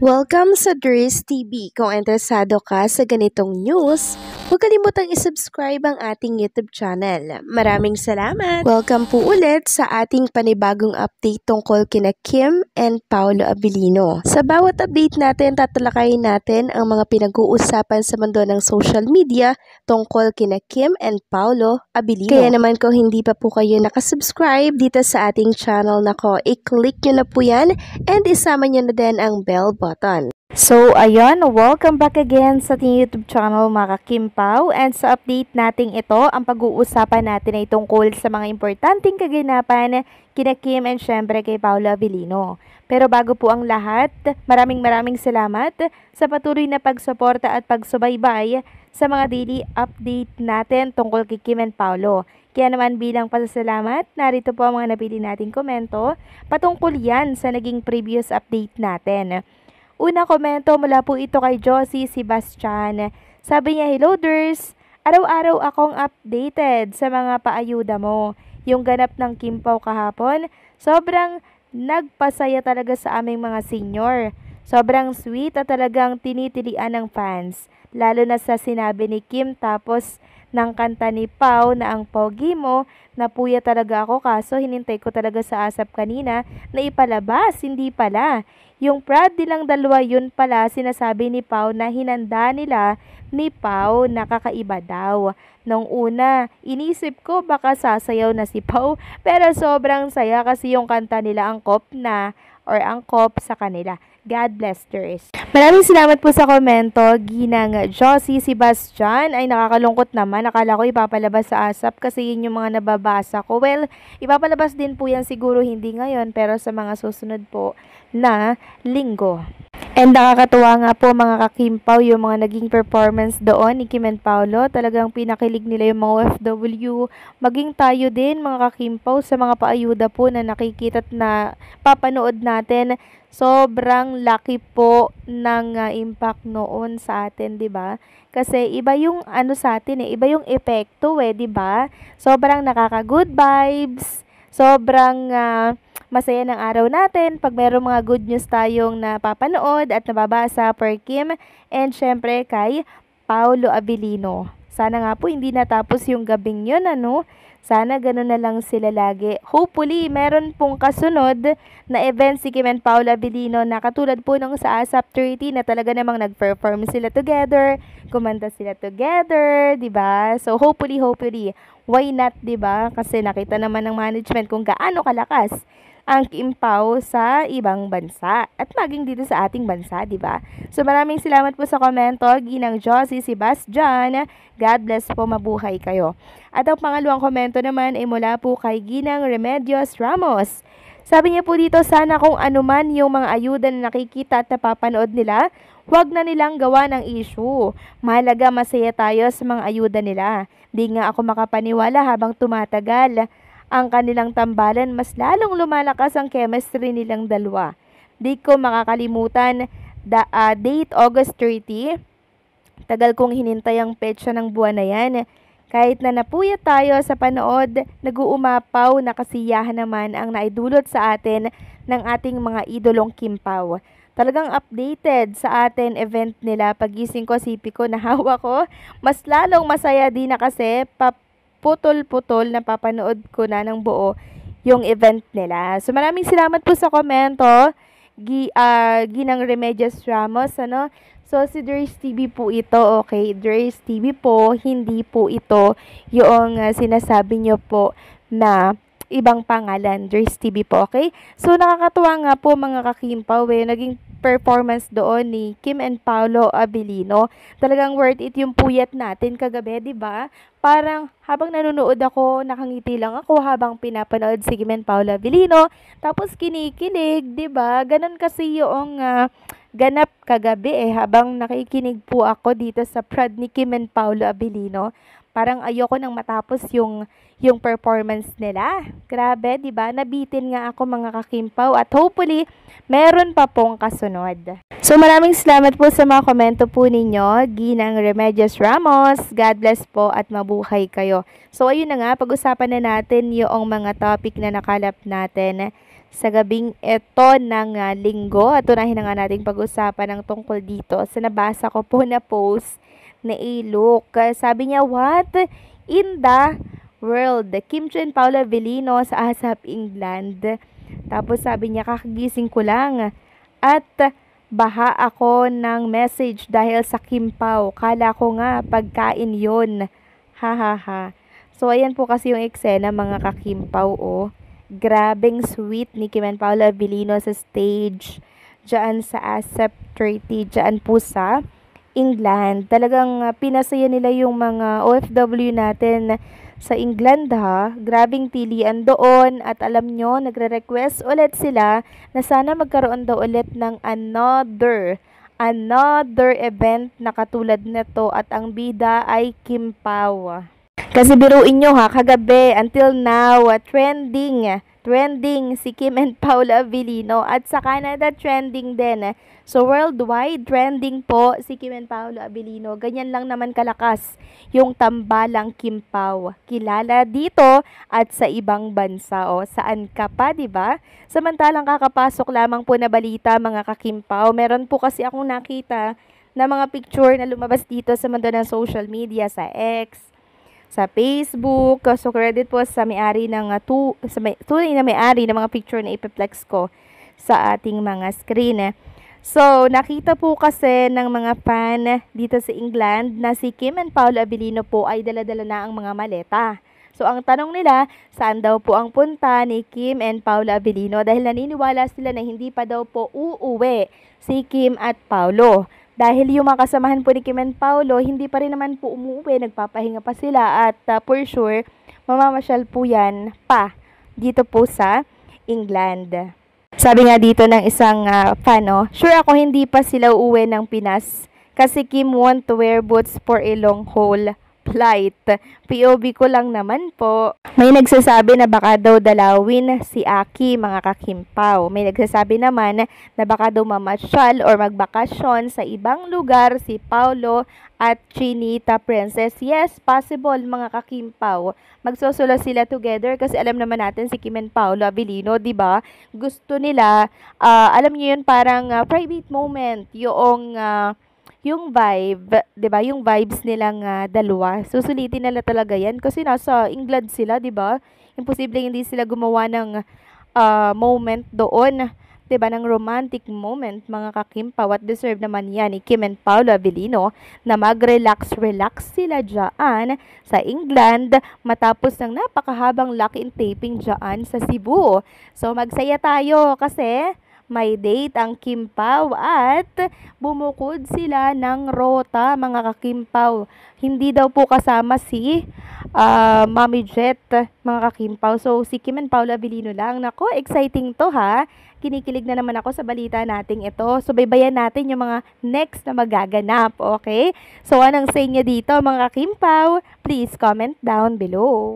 Welcome sa Dries TV. Kung interesado ka sa ganitong news, huwag kalimutang isubscribe ang ating YouTube channel. Maraming salamat! Welcome po ulit sa ating panibagong update tungkol kina Kim and Paolo Abilino. Sa bawat update natin, tatalakayin natin ang mga pinag-uusapan sa mundo ng social media tungkol kina Kim and Paolo Abilino. Kaya naman kung hindi pa po kayo nakasubscribe dito sa ating channel nako, i-click nyo na po yan and isama nyo na din ang bell button. So, ayun, welcome back again sa ating YouTube channel mga Kim Pao. And sa update nating ito, ang pag-uusapan natin ay tungkol sa mga importanteng kaganapan kina Kim and syempre kay Paolo Abilino. Pero bago po ang lahat, maraming salamat sa patuloy na pagsuporta at pagsubaybay sa mga daily update natin tungkol kay Kim and Paolo. Kaya naman bilang pasasalamat, narito po ang mga napili nating komento patungkol yan sa naging previous update natin. Una komento mula po ito kay Josie Sebastian. Sabi niya, "Hello Ders, araw-araw akong updated sa mga paayuda mo. Yung ganap ng Kim Pao kahapon, sobrang nagpasaya talaga sa aming mga senior. Sobrang sweet at talagang tinitilian ng fans. Lalo na sa sinabi ni Kim tapos ng kanta ni Pao na ang pogi mo, napuya talaga ako kaso hinintay ko talaga sa ASAP kanina na ipalabas, hindi pala. Yung proud nilang dalawa yun pala sinasabi ni Pao na hinanda nila ni Pao na kakaiba daw. Nung una, inisip ko baka sasayaw na si Pao pero sobrang saya kasi yung kanta nila angkop na or angkop sa kanila. God bless Ders." Maraming salamat po sa komento, ginang Josie Sebastian. Ay nakakalungkot naman, akala ko ipapalabas sa ASAP kasi yun yung mga nababasa ko. Well, ipapalabas din po yan siguro hindi ngayon pero sa mga susunod po na linggo. And nakakatuwa nga po mga ka-Kim Pao yung mga naging performance doon ni Kim and Paolo. Talagang pinakilig nila yung mga OFW. Maging tayo din mga ka-Kim Pao sa mga paayuda po na nakikita at na papanood natin. Sobrang laki po ng impact noon sa atin, 'di ba? Kasi iba yung ano sa atin iba yung epekto 'di ba? Sobrang nakaka-good vibes. Sobrang masaya ng araw natin pag mayroong mga good news tayong napapanood at nababasa per Kim and syempre kay Paolo Abilino. Sana nga po hindi natapos yung gabing yun, ano? Sana ganun na lang sila lagi. Hopefully, meron pong kasunod na event si Kim and Paolo Abilino na katulad po nung sa ASAP 30 na talaga namang nag-perform sila together, kumanta sila together, 'di ba? So hopefully, why not, 'di ba? Kasi nakita naman ng management kung gaano kalakas ang Kim Pao sa ibang bansa at maging dito sa ating bansa, di ba? So maraming salamat po sa komento, ginang Josie Sebastian. God bless po, mabuhay kayo. At ang pangalawang komento naman ay mula po kay ginang Remedios Ramos. Sabi niya po dito, sana kung anuman yung mga ayuda na nakikita at napapanood nila, huwag na nilang gawa ng issue. Mahalaga masaya tayo sa mga ayuda nila. Di nga ako makapaniwala habang tumatagal ang kanilang tambalan, mas lalong lumalakas ang chemistry nilang dalawa. Di ko makakalimutan, date August 30. Tagal kong hinintay ang petsa ng buwan na yan. Kahit na napuyat tayo sa panood, nag-uumapaw na kasiyahan naman ang naidulot sa atin ng ating mga idolong Kim Pao. Talagang updated sa atin event nila. Pagising ko, sipi ko, nahawa ko. Mas lalong masaya din na kasi putol-putol na papanood ko na ng buo yung event nila. So maraming salamat po sa komento, ginang Remedios Ramos, ano? So si Dres TV po ito, okay? Dres TV po, hindi po ito yung sinasabi nyo po na ibang pangalan, Dres TV po, okay? So nakakatuwa nga po mga ka-Kim Pao, naging performance doon ni Kim and Paolo Abilino. Talagang worth it yung puyat natin kagabi, 'di ba? Parang habang nanonood ako, nakangiti lang ako habang pinapanood si Kim and Paolo Abilino. Tapos kinikilig, 'di ba? Ganon kasi yung ganap kagabi habang nakikinig po ako dito sa prod ni Kim and Paolo Abilino. Parang ayoko nang matapos yung performance nila. Grabe, 'di ba? Nabitin nga ako mga ka-Kim Pao at hopefully meron pa pong kasunod. So maraming salamat po sa mga komento po ninyo, ginang Remedios Ramos. God bless po at mabuhay kayo. So ayun na nga, pag-usapan na natin yung mga topic na nakalap natin sa gabing ito ng linggo. At unahin na nga nating pag-usapan ng tungkol dito sa nabasa ko po na post na Look. Sabi niya, what in the world? Kim Cho and Paolo Avellino sa ASAP England. Tapos sabi niya, kakagising ko lang at baha ako ng message dahil sa Kim Pao. Kala ko nga pagkain yon. Ha ha ha. So ayan po kasi yung eksena mga ka-Kim Pao, oh. Grabing sweet ni Kim and Paolo Avellino sa stage dyan sa ASAP 30, dyan po sa England. Talagang pinasaya nila yung mga OFW natin sa England, ha. Grabing tilian doon at alam nyo, nagre-request ulit sila na sana magkaroon daw ulit ng another event na katulad nito at ang bida ay Kim Pao. Kasi biruin nyo ha, kagabi, until now, trending si Kim and Paolo Avellino at sa Canada trending din. So worldwide trending po si Kim and Paolo Avellino. Ganyan lang naman kalakas yung tambalang Kim Pao. Kilala dito at sa ibang bansa. O, saan ka pa, di ba? Samantalang kakapasok lamang po na balita mga ka-Kim Pao. Meron po kasi akong nakita na mga picture na lumabas dito sa mundo ng social media, sa X, sa Facebook. So credit po sa may-ari ng tunay na may-ari ng mga picture na ipeplex ko sa ating mga screen. So nakita po kasi ng mga fan dito sa England na si Kim and Paolo Avellino po ay dala-dala na ang mga maleta. So ang tanong nila, saan daw po ang punta ni Kim and Paolo Avellino dahil naniniwala sila na hindi pa daw po uuwi si Kim at Paolo. Dahil yung mga kasamahan po ni Kim and Paolo, hindi pa rin naman po umuwi, nagpapahinga pa sila at for sure, mamamasyal po yan pa dito po sa England. Sabi nga dito ng isang fan, sure ako hindi pa sila uuwi ng Pinas kasi Kim want to wear boots for a long haul flight. POV ko lang naman po. May nagsasabi na baka daw dalawin si Aki, mga ka-Kim Pao. May nagsasabi naman na baka daw mamasyal or magbakasyon sa ibang lugar si Paolo at Chinita Princess. Yes, possible mga ka-Kim Pao. Magsosolo sila together kasi alam naman natin si Kim and Paolo Avellino, 'di ba? Gusto nila, alam niyo 'yun, parang private moment, yung vibe, 'di ba? Yung vibes nilang dalawa. Susulitin nila talaga 'yan kasi nasa England sila, 'di ba? Imposible hindi sila gumawa ng moment doon, 'di ba? Ng romantic moment, mga ka-Kim Pao. At deserve naman 'yan ni Kim and Paolo Avellino na mag-relax sila diyan sa England matapos ng napakahabang lock-in taping diyan sa Cebu. So magsaya tayo kasi may date ang Kim Pao at bumukod sila ng rota, mga ka-Kim Pao. Hindi daw po kasama si Mommy Jet, mga ka-Kim Pao. So si Kim and Paolo Avellino lang. Nako, exciting to ha. Kinikilig na naman ako sa balita nating ito. So baybayan natin yung mga next na magaganap, okay? So anong say niya dito mga ka-Kim Pao? Please comment down below.